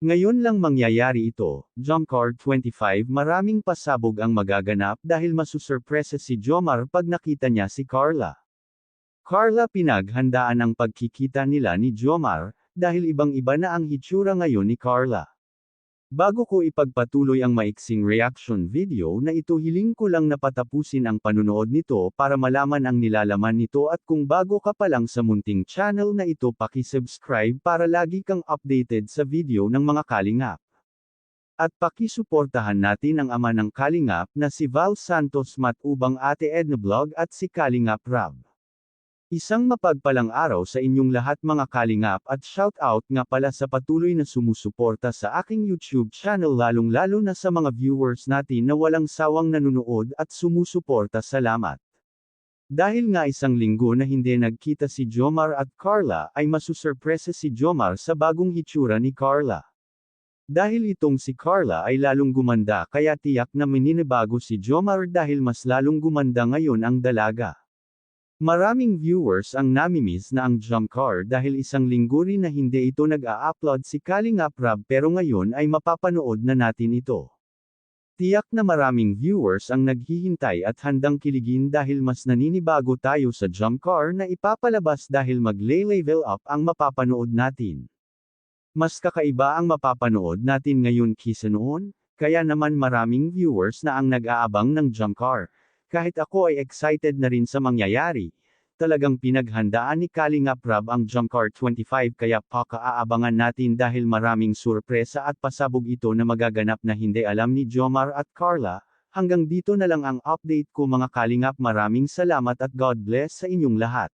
Ngayon lang mangyayari ito, Jomcar 25 maraming pasabog ang magaganap dahil masusurpresa si Jomar pag nakita niya si Carla. Carla pinaghandaan ang pagkikita nila ni Jomar, dahil ibang-iba na ang hitsura ngayon ni Carla. Bago ko ipagpatuloy ang maiksing reaction video na ito, hiling ko lang na patapusin ang panunood nito para malaman ang nilalaman nito, at kung bago ka pa lang sa munting channel na ito, paki-subscribe para lagi kang updated sa video ng mga kalingap. At pakisuportahan natin ang ama ng kalingap na si Val Santos Matubang, Ate Edna Vlog at si Kalingap Rab. Isang mapagpalang araw sa inyong lahat mga kalingap, at shout out nga pala sa patuloy na sumusuporta sa aking YouTube channel, lalong-lalo na sa mga viewers natin na walang sawang nanunood at sumusuporta. Salamat. Dahil nga isang linggo na hindi nagkita si Jomar at Carla, ay masusurpresa si Jomar sa bagong hitsura ni Carla. Dahil itong si Carla ay lalong gumanda, kaya tiyak na maninibago si Jomar dahil mas lalong gumanda ngayon ang dalaga. Maraming viewers ang namimiss na ang Jomcar dahil isang linggo rin na hindi ito nag-a-upload si Kalingap Rab, pero ngayon ay mapapanood na natin ito. Tiyak na maraming viewers ang naghihintay at handang kiligin dahil mas naninibago tayo sa Jomcar na ipapalabas dahil magle-level up ang mapapanood natin. Mas kakaiba ang mapapanood natin ngayon kaysa noon, kaya naman maraming viewers na ang nag-aabang ng Jomcar. Kahit ako ay excited na rin sa mangyayari, talagang pinaghandaan ni Kalingap Rab ang Jomcar 25, kaya pakaabangan natin dahil maraming surpresa at pasabog ito na magaganap na hindi alam ni Jomar at Carla. Hanggang dito na lang ang update ko mga kalingap, maraming salamat at God bless sa inyong lahat.